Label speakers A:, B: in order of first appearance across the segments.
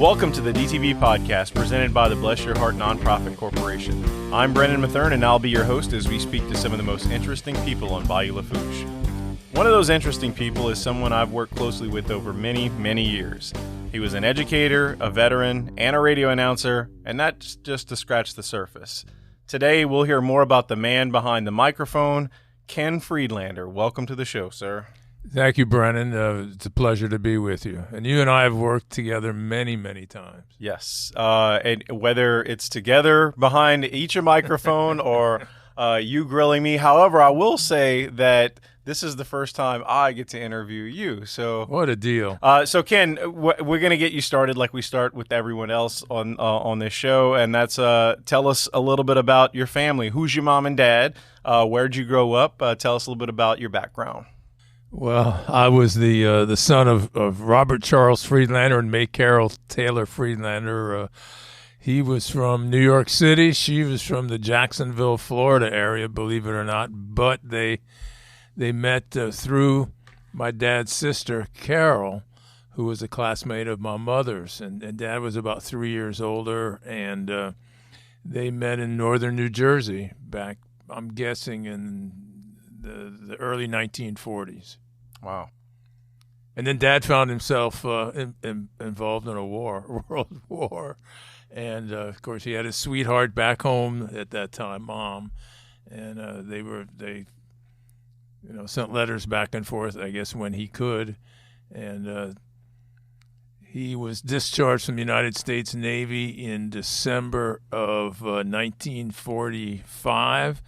A: Welcome to the DTV podcast presented by the Bless Your Heart Nonprofit Corporation. I'm Brendan Mathern, and I'll be your host as we speak to some of the most interesting people on Bayou Lafourche. One of those interesting people is someone I've worked closely with over many, many years. He was an educator, a veteran, and a radio announcer, and that's just to scratch the surface. Today, we'll hear more about the man behind the microphone, Ken Friedlander. Welcome to the show, sir.
B: Thank you, Brennan. It's a pleasure to be with you. And you and I have worked together many, many times.
A: Yes. And whether it's together behind each a microphone or you grilling me. However, I will say that this is the first time I get to interview you. So
B: what a deal.
A: So, Ken, we're going to get you started like we start with everyone else on this show. And that's tell us a little bit about your family. Who's your mom and dad? Where'd you grow up? Tell us a little bit about your background.
B: Well, I was the son of Robert Charles Friedlander and May Carol Taylor Friedlander. He was from New York City. She was from the Jacksonville, Florida area, believe it or not. But they met through my dad's sister, Carol, who was a classmate of my mother's. And Dad was about 3 years older. And they met in northern New Jersey back, I'm guessing, in the early 1940s.
A: Wow.
B: And then Dad found himself involved in a world war. And, of course, he had his sweetheart back home at that time, Mom. And they sent letters back and forth, I guess, when he could. And he was discharged from the United States Navy in December of 1945.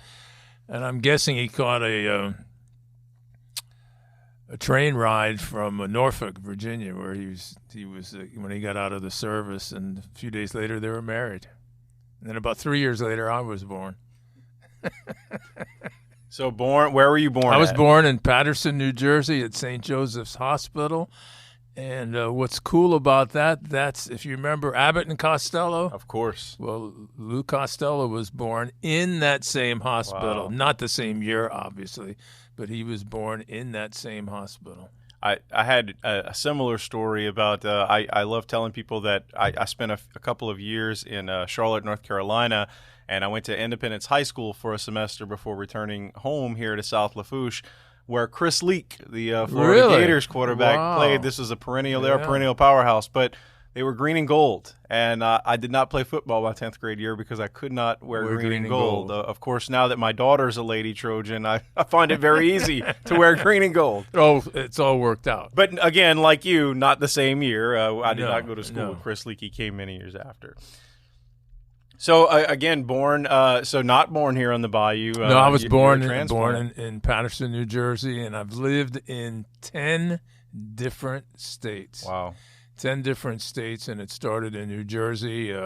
B: And I'm guessing he caught a train ride from Norfolk, Virginia, where he was when he got out of the service. And a few days later, they were married. And then about 3 years later, I was born.
A: So where were you born?
B: I was born in Paterson, New Jersey, at St. Joseph's Hospital. And what's cool about that's, if you remember Abbott and Costello.
A: Of course.
B: Well, Lou Costello was born in that same hospital.
A: Wow.
B: Not the same year, obviously, but he was born in that same hospital.
A: I had a similar story about, I love telling people that I spent a couple of years in Charlotte, North Carolina, and I went to Independence High School for a semester before returning home here to South Lafourche, where Chris Leak, the Florida Gators quarterback, played. This was a perennial powerhouse, but they were green and gold. And I did not play football my 10th grade year because I could not wear green and gold. Of course, now that my daughter's a Lady Trojan, I find it very easy to wear green and gold.
B: Oh, it's all worked out.
A: But again, like you, not the same year. I did not go to school with Chris Leak. He came many years after. So, again, not born here on the Bayou.
B: No, I was born in Paterson, New Jersey, and I've lived in 10 different states.
A: Wow.
B: 10 different states, and it started in New Jersey.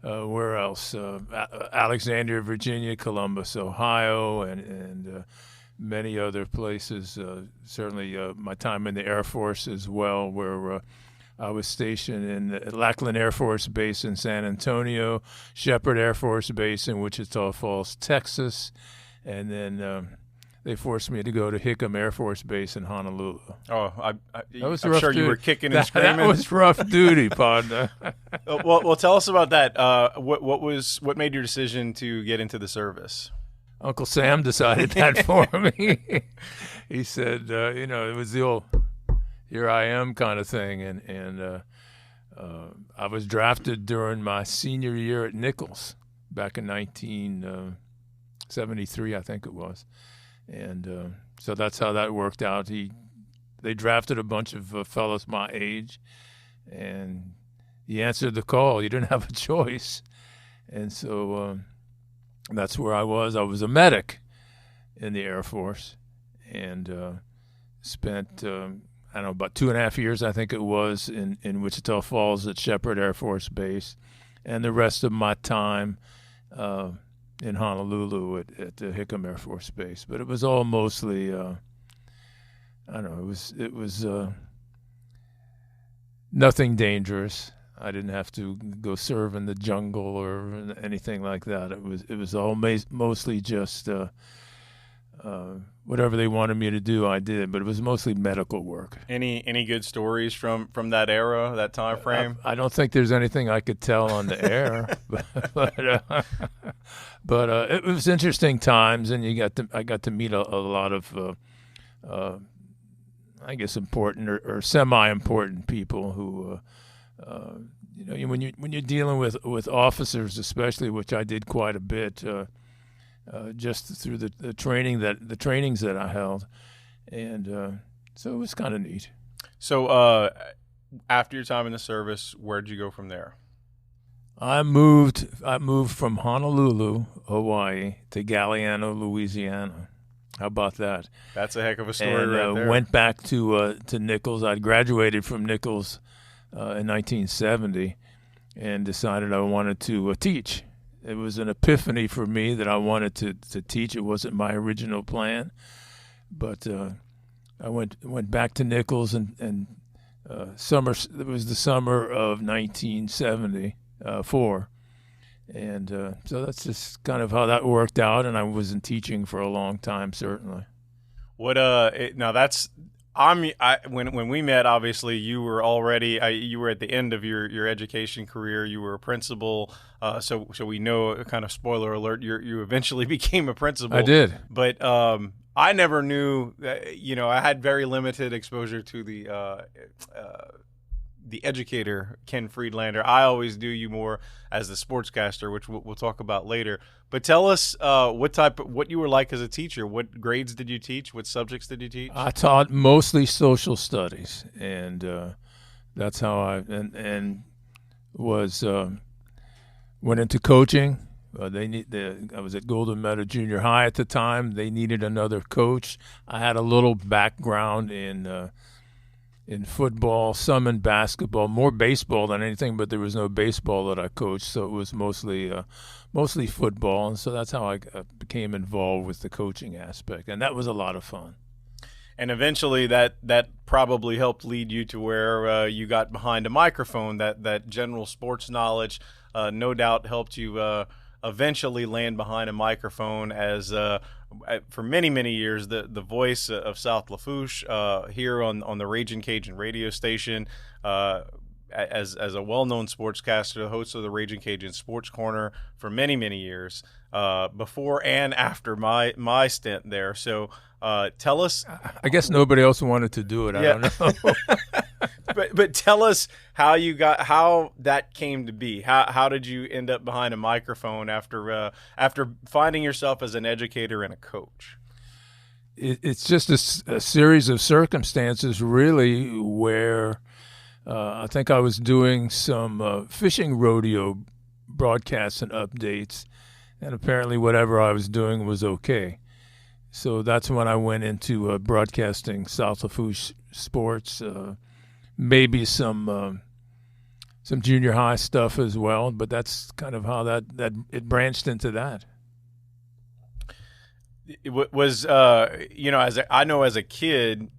B: Where else? Alexandria, Virginia, Columbus, Ohio, and many other places. Certainly my time in the Air Force as well, where I was stationed in the Lackland Air Force Base in San Antonio, Shepherd Air Force Base in Wichita Falls, Texas, and then they forced me to go to Hickam Air Force Base in Honolulu.
A: Oh, I'm
B: sure
A: duty. You were kicking and screaming.
B: That was rough duty, partner.
A: Well, tell us about that. What made your decision to get into the service?
B: Uncle Sam decided that for me. He said, it was the old "here I am" kind of thing, and I was drafted during my senior year at Nichols back in 1973, I think it was. And so that's how that worked out. They drafted a bunch of fellows my age, and he answered the call. You didn't have a choice. And so that's where I was. I was a medic in the Air Force and spent, about 2.5 years, I think it was, in Wichita Falls at Shepherd Air Force Base, and the rest of my time in Honolulu at the Hickam Air Force Base. But it was all mostly, it was nothing dangerous. I didn't have to go serve in the jungle or anything like that. It was all mostly just whatever they wanted me to do, I did. But it was mostly medical work.
A: Any good stories from that era, that time frame?
B: I don't think there's anything I could tell on the air, but it was interesting times, and I got to meet a lot of, I guess, important or semi-important people who, when you're dealing with officers, especially, which I did quite a bit, just through the trainings that I held, and so it was kind of neat.
A: So after your time in the service, where'd you go from there?
B: I moved from Honolulu, Hawaii, to Galliano, Louisiana. How about that?
A: That's a heck of a story,
B: and,
A: right there.
B: Went back to Nichols. I'd graduated from Nichols in 1970, and decided I wanted to teach. It was an epiphany for me that I wanted to teach. It wasn't my original plan, but I went back to Nichols, and summer. It was the summer of 1974, and so that's just kind of how that worked out. And I wasn't teaching for a long time, certainly.
A: What now that's when we met, obviously you were already you were at the end of your education career. You were a principal, so we know, kind of spoiler alert, you eventually became a principal.
B: I did,
A: but I never knew that, I had very limited exposure to the educator, Ken Friedlander. I always knew you more as the sportscaster, which we'll talk about later. But tell us what you were like as a teacher. What grades did you teach? What subjects did you teach?
B: I taught mostly social studies, and that's how I was went into coaching. I was at Golden Meadow Junior High at the time. They needed another coach. I had a little background in football, some in basketball, more baseball than anything, but there was no baseball that I coached, so it was mostly football, and so that's how I became involved with the coaching aspect, and that was a lot of fun.
A: And eventually that probably helped lead you to where you got behind a microphone. That general sports knowledge no doubt helped you eventually land behind a microphone as for many years the voice of South Lafourche here on the Ragin' Cajun radio station, as a well-known sportscaster, the host of the Ragin' Cajun Sports Corner for many years, before and after my stint there. So tell us.
B: I guess nobody else wanted to do it. I don't know.
A: But tell us how that came to be. How did you end up behind a microphone after finding yourself as an educator and a coach?
B: It's just a series of circumstances, really, where I think I was doing some fishing rodeo broadcasts and updates, and apparently whatever I was doing was okay. So that's when I went into broadcasting South Lafourche sports. Maybe some junior high stuff as well, but that's kind of how that it branched into that.
A: It was I know as a kid,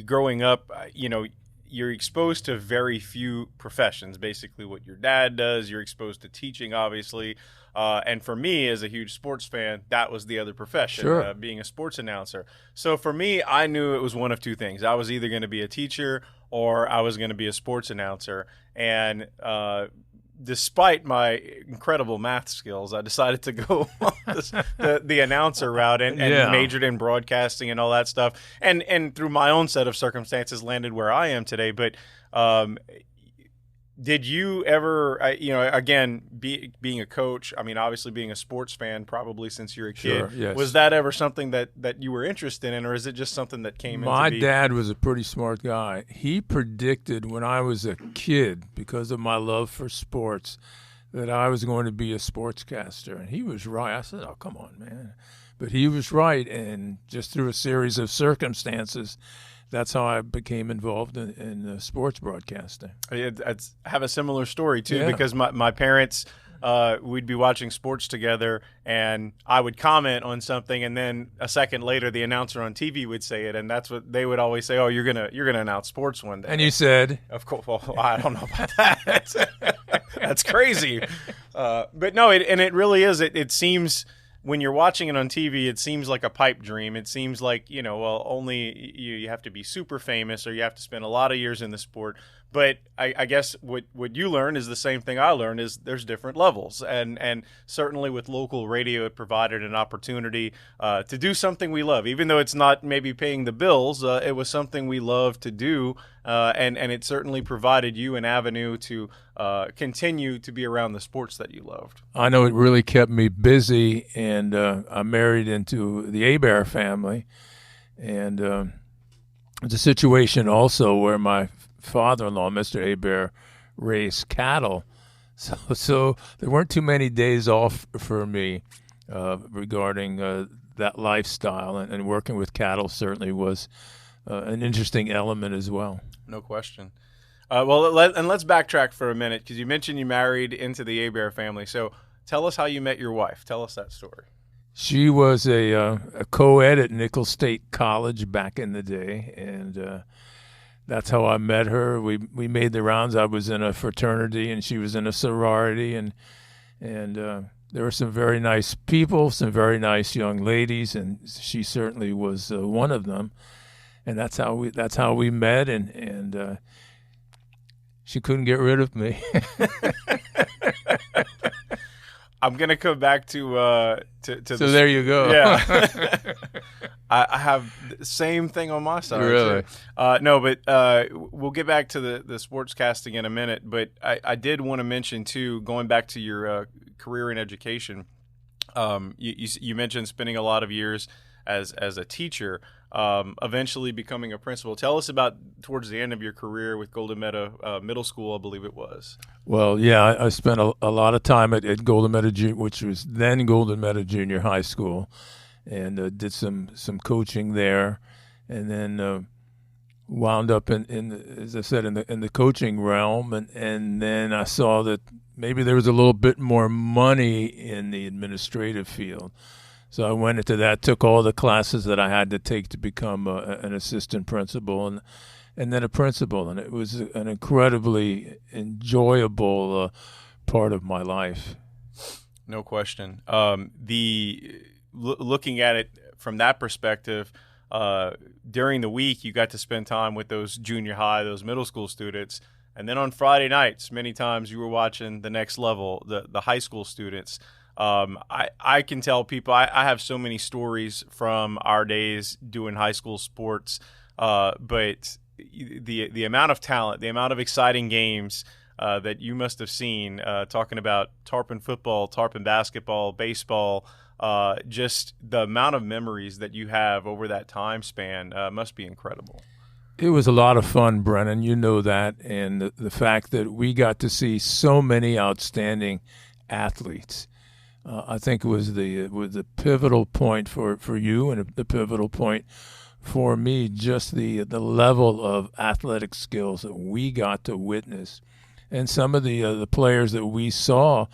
A: growing up, you're exposed to very few professions. Basically, what your dad does, you're exposed to teaching, obviously. And for me, as a huge sports fan, that was the other profession,
B: sure.
A: Being a sports announcer. So for me, I knew it was one of two things. I was either going to be a teacher or I was going to be a sports announcer. And despite my incredible math skills, I decided to go the announcer route and majored in broadcasting and all that stuff. And through my own set of circumstances, landed where I am today. But did you ever, again, being a coach, I mean, obviously being a sports fan probably since you're a kid,
B: sure, yes.
A: Was that ever something that you were interested in, or is it just something that came into
B: My
A: being?
B: dad was a pretty smart guy. He predicted when I was a kid, because of my love for sports, that I was going to be a sportscaster. And he was right. I said, oh, come on, man. But he was right, and just through a series of circumstances, that's how I became involved in sports broadcasting.
A: I have a similar story, too,
B: yeah.
A: Because my parents, we'd be watching sports together, and I would comment on something, and then a second later, the announcer on TV would say it, and that's what they would always say, oh, you're gonna announce sports one day.
B: And you said?
A: Of course. Well, I don't know about that. That's crazy. But no, it really is. It seems when you're watching it on TV, it seems like a pipe dream. It seems like, well, only you have to be super famous or you have to spend a lot of years in the sport. But I guess what you learn is the same thing I learned, is there's different levels. And certainly with local radio, it provided an opportunity to do something we love. Even though it's not maybe paying the bills, it was something we love to do. And it certainly provided you an avenue to continue to be around the sports that you loved.
B: I know it really kept me busy, and I married into the Hebert family. And it's a situation also where my father-in-law, Mr. Hebert, raised cattle. So there weren't too many days off for me regarding that lifestyle, and working with cattle certainly was an interesting element as well.
A: No question. Let's backtrack for a minute, because you mentioned you married into the Hebert family. So tell us how you met your wife. Tell us that story.
B: She was a co-ed at Nicholls State College back in the day, and that's how I met her. We made the rounds. I was in a fraternity, and she was in a sorority, and there were some very nice people, some very nice young ladies, and she certainly was one of them. And that's how we met, and she couldn't get rid of me.
A: I'm gonna come back to
B: So there you go.
A: Yeah. I have the same thing on my side.
B: Really?
A: No, but we'll get back to the sportscasting in a minute. But I did want to mention too, going back to your career in education. You mentioned spending a lot of years as a teacher, eventually becoming a principal. Tell us about towards the end of your career with Golden Meadow Middle School, I believe it was.
B: Well, yeah, I spent a lot of time at Golden Meadow, which was then Golden Meadow Junior High School, and did some coaching there, and then wound up in as I said, in the coaching realm, and then I saw that maybe there was a little bit more money in the administrative field. So I went into that, took all the classes that I had to take to become an assistant principal, and then a principal. And it was an incredibly enjoyable part of my life.
A: No question. Looking at it from that perspective, during the week you got to spend time with those junior high, those middle school students. And then on Friday nights, many times you were watching the next level, the high school students. I can tell people I have so many stories from our days doing high school sports, but the amount of talent, the amount of exciting games that you must have seen, talking about tarpon football, tarpon basketball, baseball, just the amount of memories that you have over that time span must be incredible.
B: It was a lot of fun, Brennan. You know that, and the fact that we got to see so many outstanding athletes. I think it was the pivotal point for you, and the pivotal point for me, just the level of athletic skills that we got to witness. And some of the players that we saw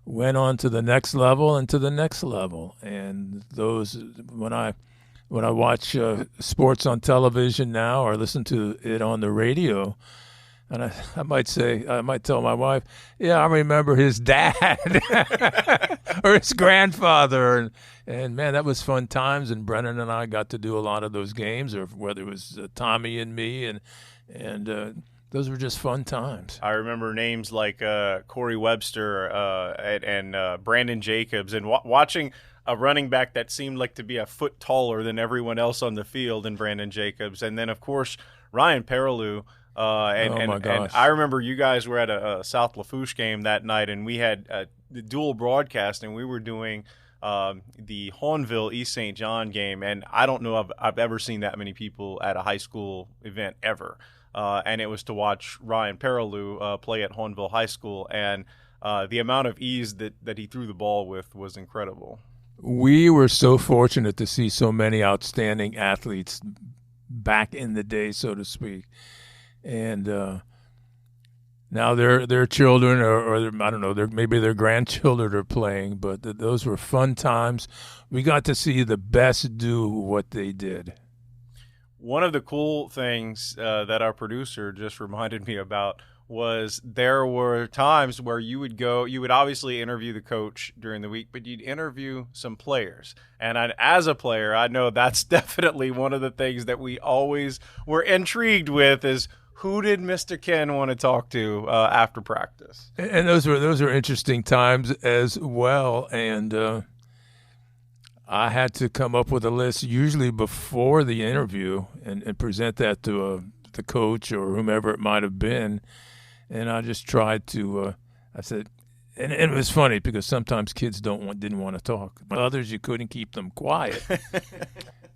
B: went on to the next level and to the next level. And those, when I watch sports on television now or listen to it on the radio, and I might tell my wife, yeah, I remember his dad or his grandfather. And man, that was fun times. And Brennan and I got to do a lot of those games, or whether it was Tommy and me. And those were just fun times.
A: I remember names like Corey Webster and Brandon Jacobs, and watching a running back that seemed like to be a foot taller than everyone else on the field in Brandon Jacobs. And then, of course, Ryan Perrilloux. And I remember you guys were at a South Lafourche game that night, and we had the dual broadcast, and we were doing the Hawnville East St. John game, and I don't know if I've ever seen that many people at a high school event ever. And it was to watch Ryan Perrilloux play at Hawnville High School, and the amount of ease that he threw the ball with was incredible.
B: We were so fortunate to see so many outstanding athletes back in the day, so to speak. And now their children, or I don't know, maybe their grandchildren are playing, but those were fun times. We got to see the best do what they did. One
A: of the cool things that our producer just reminded me about was there were times where you would obviously interview the coach during the week, but you'd interview some players. And as a player, I know that's definitely one of the things that we always were intrigued with is who did Mr. Ken want to talk to after practice?
B: And those were interesting times as well. And I had to come up with a list usually before the interview and present that to the coach or whomever it might have been. And I just tried to, I said, and it was funny because sometimes kids didn't want to talk. Others, you couldn't keep them quiet,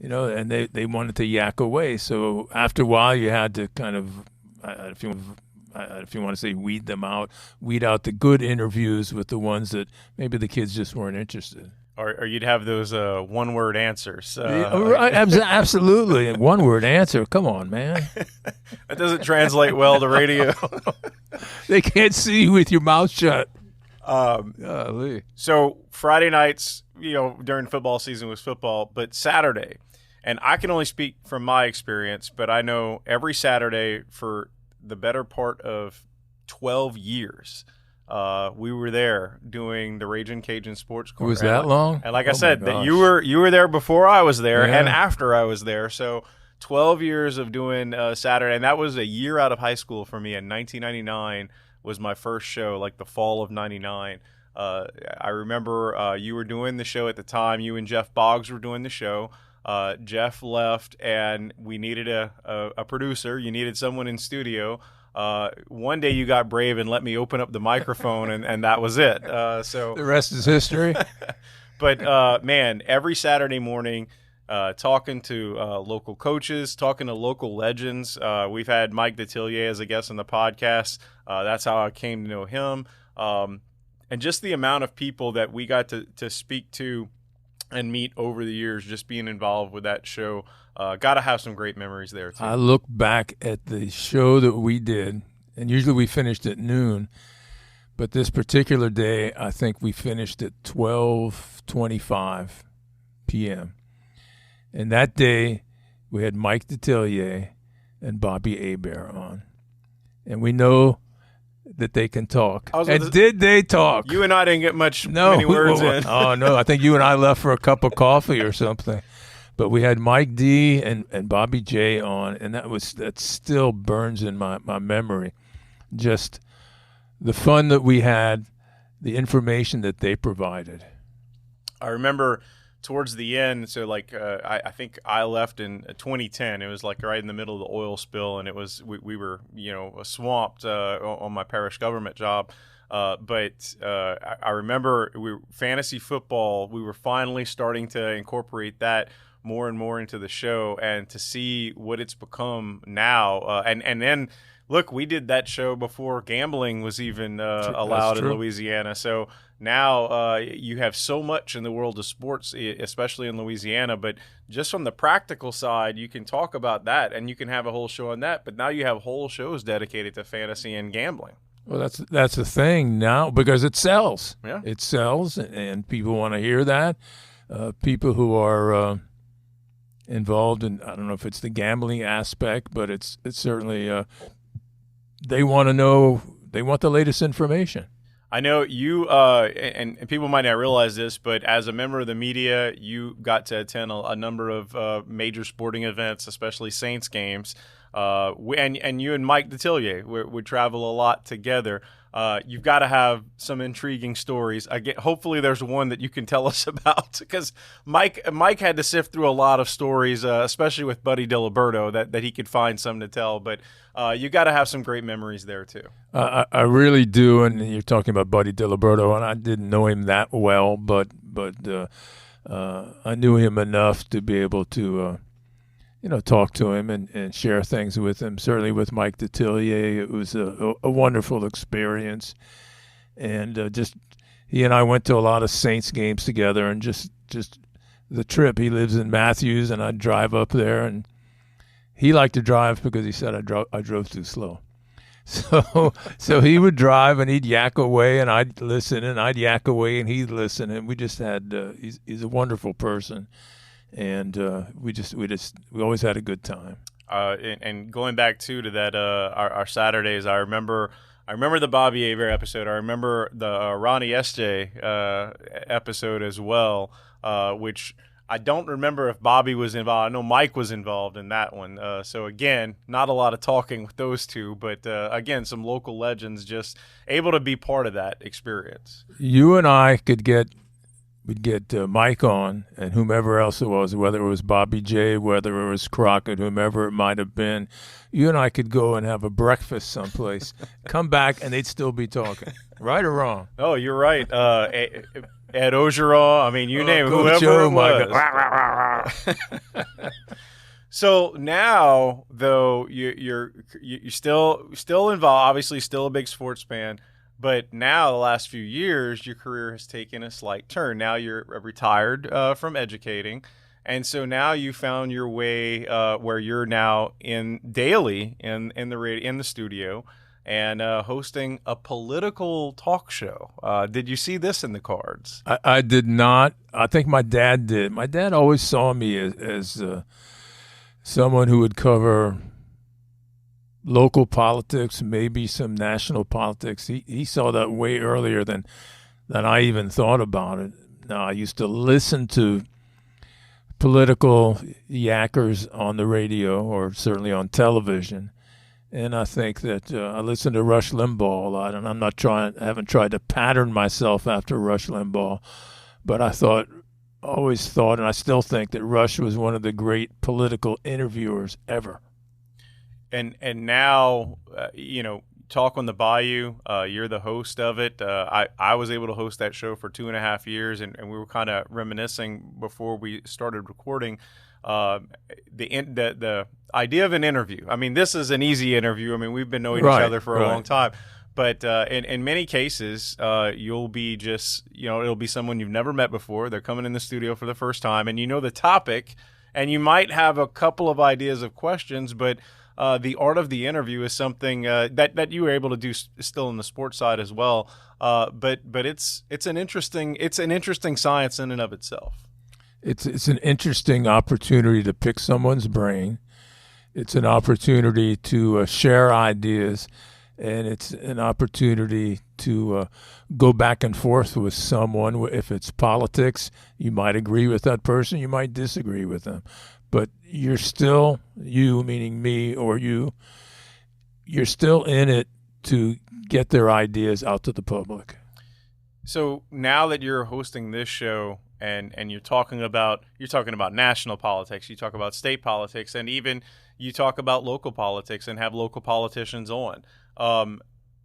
B: and they wanted to yak away. So after a while, you had to kind of, if you want to say weed out the good interviews with the ones that maybe the kids just weren't interested.
A: Or you'd have those one-word answers.
B: Absolutely. One-word answer. Come on, man.
A: That doesn't translate well to radio.
B: They can't see you with your mouth shut.
A: So Friday nights, during football season was football, but Saturday, and I can only speak from my experience, but I know every Saturday for the better part of 12 years – we were there doing the Ragin' Cajun Sports Corner.
B: It was that long?
A: And like I said, that you were there before I was there and after I was there. So 12 years of doing Saturday, and that was a year out of high school for me. In 1999 was my first show, like the fall of '99. I remember you were doing the show at the time. You and Jeff Boggs were doing the show. Jeff left, and we needed a producer. You needed someone in studio. One day you got brave and let me open up the microphone, and that was it. So
B: the rest is history.
A: But man, every Saturday morning, talking to local coaches, talking to local legends. We've had Mike Detillier as a guest on the podcast. That's how I came to know him. And just the amount of people that we got to speak to and meet over the years, just being involved with that show. Got to have some great memories there, too.
B: I look back at the show that we did, and usually we finished at noon, but this particular day, I think we finished at 12:25 p.m. And that day, we had Mike Detillier and Bobby Hebert on. And we know that they can talk. And did they talk?
A: You and I didn't get many words in.
B: Oh, no. I think you and I left for a cup of coffee or something. But we had Mike D and Bobby J on, and that still burns in my memory. Just the fun that we had, the information that they provided.
A: I remember towards the end, so like I think I left in 2010. It was like right in the middle of the oil spill, and it was we were swamped on my parish government job. But I remember fantasy football. We were finally starting to incorporate that more and more into the show, and to see what it's become now. And then, look, we did that show before gambling was even allowed in Louisiana. So now you have so much in the world of sports, especially in Louisiana. But just from the practical side, you can talk about that, and you can have a whole show on that. But now you have whole shows dedicated to fantasy and gambling.
B: Well, that's the thing now, because it sells.
A: Yeah.
B: It sells, and people want to hear that. People who are involved in, I don't know if it's the gambling aspect, but it's certainly they want to know, they want the latest information.
A: I know you, and people might not realize this, but as a member of the media, you got to attend a number of major sporting events, especially Saints games. And you and Mike Detillier would travel a lot together. You've got to have some intriguing stories. Hopefully there's one that you can tell us about, because Mike had to sift through a lot of stories, especially with Buddy Diliberto, that he could find some to tell. But you got to have some great memories there too.
B: I really do, and you're talking about Buddy Diliberto, and I didn't know him that well, but I knew him enough to be able to talk to him and share things with him. Certainly with Mike Detillier, it was a wonderful experience. And just he and I went to a lot of Saints games together, and just the trip. He lives in Matthews, and I'd drive up there, and he liked to drive because he said I drove too slow. So he would drive, and he'd yak away, and I'd listen, and I'd yak away, and he'd listen, and we just had he's a wonderful person. And we always had a good time.
A: And going back to that, our Saturdays, I remember I remember the Bobby Aver episode. I remember the Ronnie S.J. Episode as well, which I don't remember if Bobby was involved. I know Mike was involved in that one. So, again, not a lot of talking with those two, but, again, some local legends just able to be part of that experience.
B: You and I we'd get Mike on and whomever else it was, whether it was Bobby J, whether it was Crockett, whomever it might have been. You and I could go and have a breakfast someplace, come back, and they'd still be talking. Right or wrong?
A: Oh, you're right. Ed Ogeron, I mean, you name it, whoever it was. So now, though, you're still involved, obviously still a big sports fan. But now, the last few years, your career has taken a slight turn. Now you're retired from educating, and so now you found your way where you're now daily in the studio and hosting a political talk show. Did you see this in the cards?
B: I did not. I think my dad did. My dad always saw me as someone who would cover local politics, maybe some national politics. He saw that way earlier than I even thought about it. Now, I used to listen to political yackers on the radio or certainly on television, and I think that I listened to Rush Limbaugh a lot, and I haven't tried to pattern myself after Rush Limbaugh, but always thought, and I still think that Rush was one of the great political interviewers ever.
A: And now, Talk on the Bayou, you're the host of it. I was able to host that show for 2.5 years, and we were kind of reminiscing before we started recording the idea of an interview. I mean, this is an easy interview. I mean, we've been knowing each other for a long time. But in many cases, you'll be it'll be someone you've never met before. They're coming in the studio for the first time, and you know the topic, and you might have a couple of ideas of questions, but the art of the interview is something that you were able to do still in the sports side as well. But it's an interesting science in and of itself.
B: It's an interesting opportunity to pick someone's brain. It's an opportunity to share ideas, and it's an opportunity to go back and forth with someone. If it's politics, you might agree with that person, you might disagree with them. But you're still, you meaning me or you're still in it to get their ideas out to the public.
A: So now that you're hosting this show and you're talking about national politics, you talk about state politics, and even you talk about local politics and have local politicians on.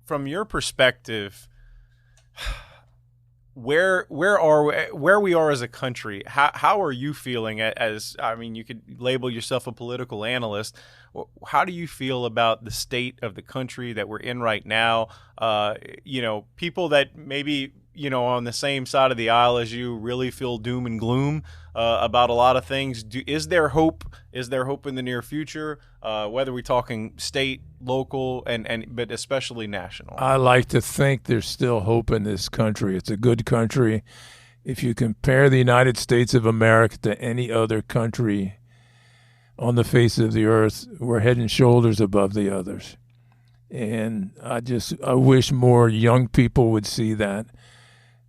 A: From your perspective, where we are as a country, how are you feeling you could label yourself a political analyst. How do you feel about the state of the country that we're in right now? People that maybe, on the same side of the aisle as you really feel doom and gloom about a lot of things. Is there hope? Is there hope in the near future? Whether we're talking state, local, but especially national.
B: I like to think there's still hope in this country. It's a good country. If you compare the United States of America to any other country on the face of the earth, we're head and shoulders above the others. And I wish more young people would see that.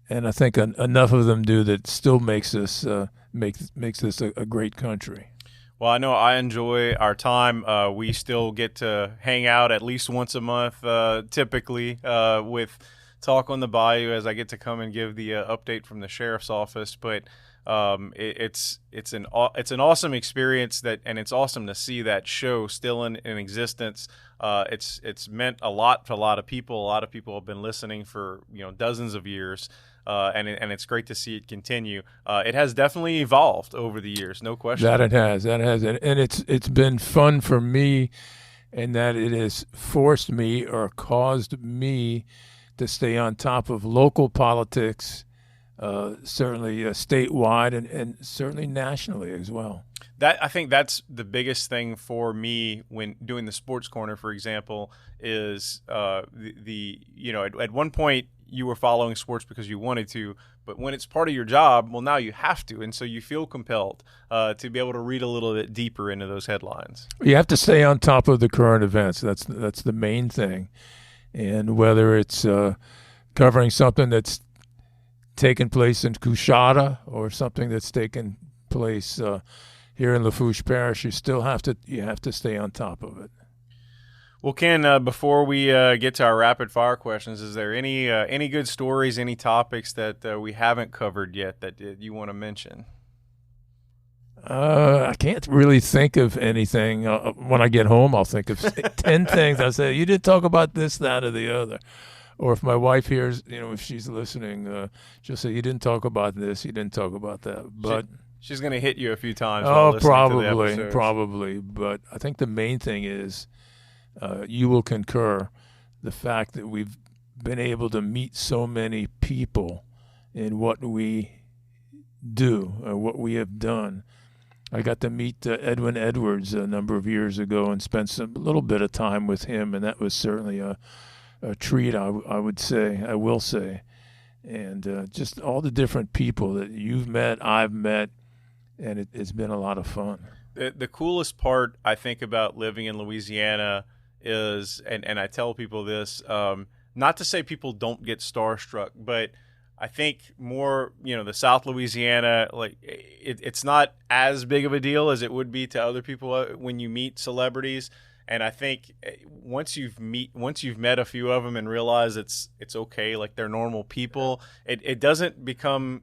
B: And I think enough of them do that still makes this a great country.
A: Well, I know I enjoy our time. We still get to hang out at least once a month, typically, with Talk on the Bayou, as I get to come and give the update from the sheriff's office. But it's an awesome experience and it's awesome to see that show still in existence. It's meant a lot to a lot of people. A lot of people have been listening for dozens of years. And it's great to see it continue. It has definitely evolved over the years, no question.
B: That it has, and it's been fun for me, in that it has forced me or caused me to stay on top of local politics, certainly statewide and certainly nationally as well.
A: I think that's the biggest thing for me when doing the Sports Corner, for example, is at one point you were following sports because you wanted to, but when it's part of your job, well, now you have to, and so you feel compelled to be able to read a little bit deeper into those headlines.
B: You have to stay on top of the current events. That's the main thing, And whether it's covering something that's taken place in Coushatta or something that's taken place here in Lafourche Parish, you have to stay on top of it.
A: Well, Ken, before we get to our rapid fire questions, is there any good stories, any topics that we haven't covered yet that you want to mention?
B: I can't really think of anything. When I get home, I'll think of 10 things. I'll say, you didn't talk about this, that, or the other. Or if my wife hears, if she's listening, she'll say, you didn't talk about this, you didn't talk about that. But
A: she's going to hit you a few times.
B: Oh, probably. But I think the main thing is, you will concur, the fact that we've been able to meet so many people in what we do or what we have done. I got to meet Edwin Edwards a number of years ago and spent a little bit of time with him, and that was certainly a treat, I will say. And just all the different people that you've met, I've met, and it's been a lot of fun.
A: The coolest part, I think, about living in Louisiana is, and I tell people this, not to say people don't get starstruck, but I think more, the South Louisiana, like it's not as big of a deal as it would be to other people when you meet celebrities. And I think once you've met a few of them and realize it's okay, like they're normal people, it doesn't become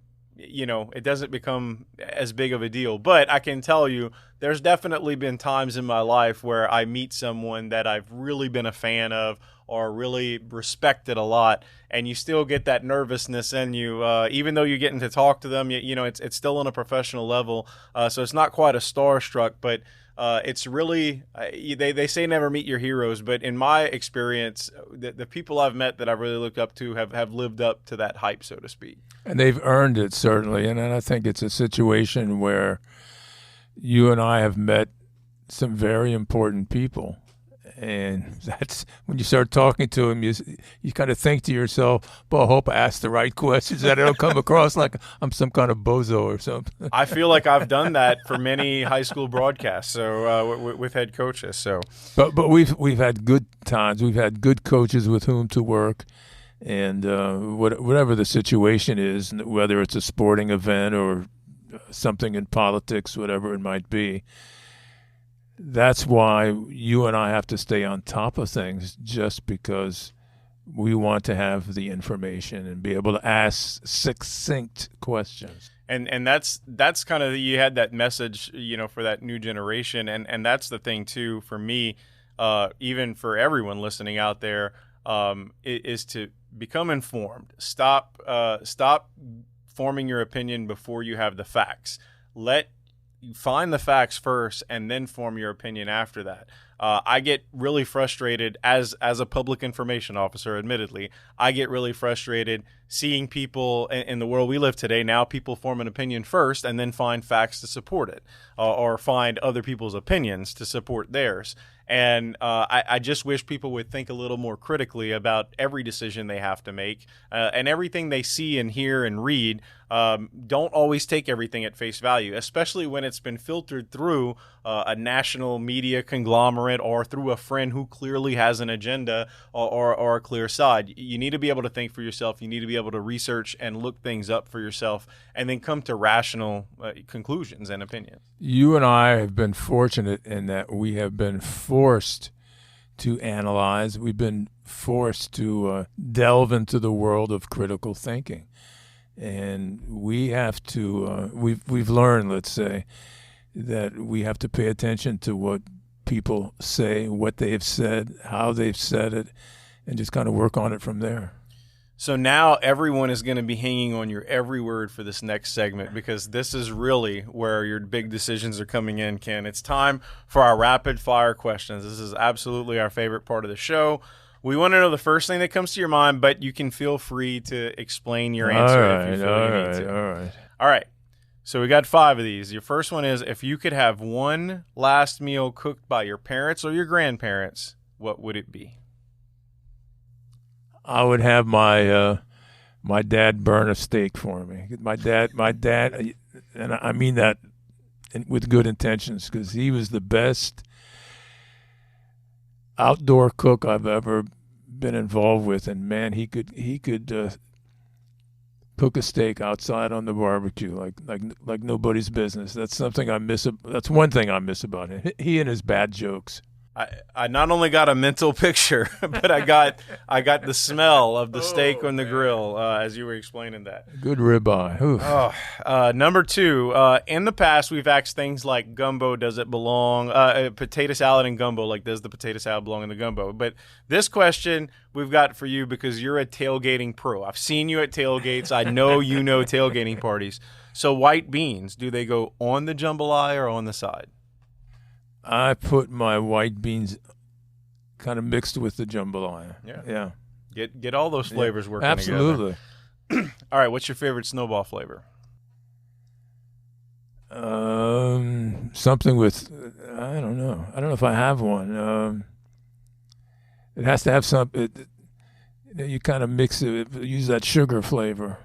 A: as big of a deal. But I can tell you, there's definitely been times in my life where I meet someone that I've really been a fan of or really respected a lot, and you still get that nervousness in you, even though you're getting to talk to them. It's still on a professional level, so it's not quite a starstruck, but it's really they say never meet your heroes, but in my experience, the people I've met that I've really looked up to have lived up to that hype, so to speak.
B: And they've earned it, certainly. And I think it's a situation where you and I have met some very important people. And that's when you start talking to them, you kind of think to yourself, well, I hope I ask the right questions, that I don't come across like I'm some kind of bozo or something.
A: I feel like I've done that for many high school broadcasts, so with head coaches. So,
B: but we've had good times. We've had good coaches with whom to work, and whatever the situation is, whether it's a sporting event or something in politics, whatever it might be. That's why you and I have to stay on top of things, just because we want to have the information and be able to ask succinct questions.
A: And that's kind of, you had that message, for that new generation. And that's the thing, too, for me, even for everyone listening out there, is to become informed. Stop forming your opinion before you have the facts. Find the facts first and then form your opinion after that. I get really frustrated as a public information officer, admittedly. I get really frustrated seeing people in the world we live today. Now people form an opinion first and then find facts to support it, or find other people's opinions to support theirs. And I just wish people would think a little more critically about every decision they have to make, and everything they see and hear and read. Don't always take everything at face value, especially when it's been filtered through a national media conglomerate or through a friend who clearly has an agenda or a clear side. You need to be able to think for yourself. You need to be able to research and look things up for yourself, and then come to rational conclusions and opinions.
B: You and I have been fortunate in that we have been forced to analyze. We've been forced to delve into the world of critical thinking. And we have to, we've learned, let's say, that we have to pay attention to what people say, what they've said, how they've said it, and just kind of work on it from there.
A: So now everyone is going to be hanging on your every word for this next segment, because this is really where your big decisions are coming in, Ken. It's time for our rapid fire questions. This is absolutely our favorite part of the show. We want to know the first thing that comes to your mind, but you can feel free to explain your answer if you feel you need to. All right. So we got 5 of these. Your first one is, if you could have one last meal cooked by your parents or your grandparents, what would it be?
B: I would have my dad burn a steak for me. My dad, and I mean that with good intentions, because he was the best outdoor cook I've ever been involved with, and man, he could cook a steak outside on the barbecue like nobody's business. That's something I miss. That's one thing I miss about him. He and his bad jokes.
A: I not only got a mental picture, but I got the smell of the steak on the grill as you were explaining that.
B: Good ribeye. Oof.
A: Number two, in the past we've asked things like gumbo, does it belong? Potato salad and gumbo, like does the potato salad belong in the gumbo? But this question we've got for you because you're a tailgating pro. I've seen you at tailgates. I know you know tailgating parties. So white beans, do they go on the jambalaya or on the side?
B: I put my white beans kind of mixed with the jambalaya. Yeah.
A: Get all those flavors working
B: absolutely.
A: together. All right, what's your favorite snowball flavor?
B: Something with I don't know if I have one. It has to have some. You kind of mix it. Use that sugar flavor.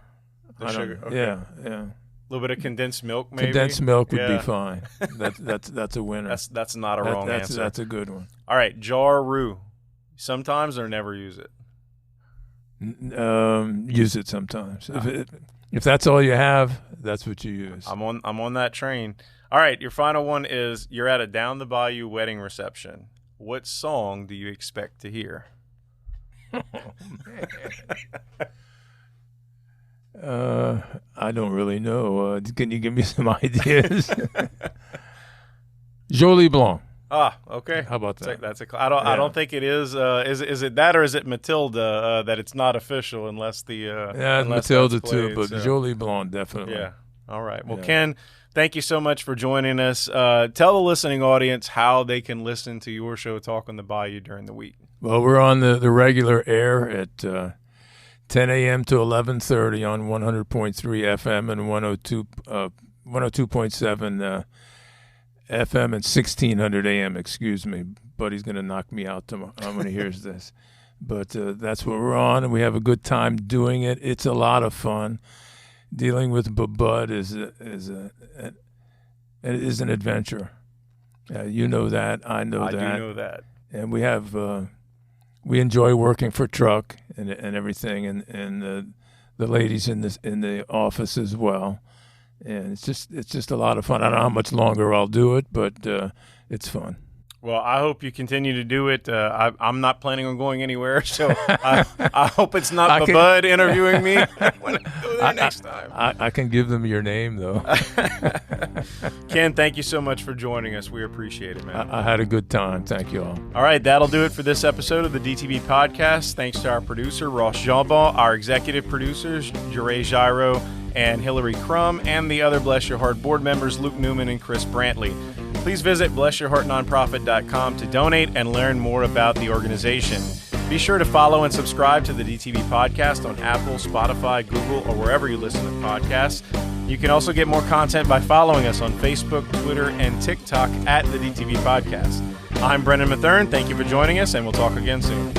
A: The sugar. Okay.
B: Yeah.
A: A little bit of condensed milk, maybe.
B: Condensed milk would be fine. That's a winner.
A: That's not a wrong answer.
B: That's a good one.
A: All right, jar roux. Sometimes or never use it.
B: Use it sometimes. If that's all you have, that's what you use.
A: I'm on that train. All right, your final one is you're at a Down the Bayou wedding reception. What song do you expect to hear?
B: Oh man. I don't really know. Can you give me some ideas? Jolie Blanc.
A: Ah, okay.
B: How about that?
A: I don't think it is. Is it that or is it Matilda that it's not official unless the unless
B: Matilda
A: played,
B: too, but
A: so.
B: Jolie Blanc definitely.
A: Yeah. All right. Well, Ken, thank you so much for joining us. Tell the listening audience how they can listen to your show, Talk on the Bayou, during the week.
B: Well, we're on the regular air at 10 a.m. to 11:30 on 100.3 FM and 102.7 FM and 1600 AM. Excuse me, Buddy's going to knock me out tomorrow when he hears this. But that's what we're on, and we have a good time doing it. It's a lot of fun. Dealing with Bud is an adventure. You know that. I know that.
A: I do know that.
B: And we have we enjoy working for Truck and everything, and the ladies in the office as well. And it's just a lot of fun. I don't know how much longer I'll do it, but it's fun.
A: Well, I hope you continue to do it. I'm not planning on going anywhere, so I hope it's not Bud interviewing me when I go there next time.
B: I can give them your name, though.
A: Ken, thank you so much for joining us. We appreciate it, man.
B: I had a good time. Thank you all.
A: All right, that'll do it for this episode of the DTB Podcast. Thanks to our producer, Ross Jambon, our executive producers, Jure Gyro and Hillary Crum, and the other Bless Your Heart board members, Luke Newman and Chris Brantley. Please visit blessyourheartnonprofit.com to donate and learn more about the organization. Be sure to follow and subscribe to the DTB Podcast on Apple, Spotify, Google, or wherever you listen to podcasts. You can also get more content by following us on Facebook, Twitter, and TikTok at the DTB Podcast. I'm Brendan Mathern. Thank you for joining us, and we'll talk again soon.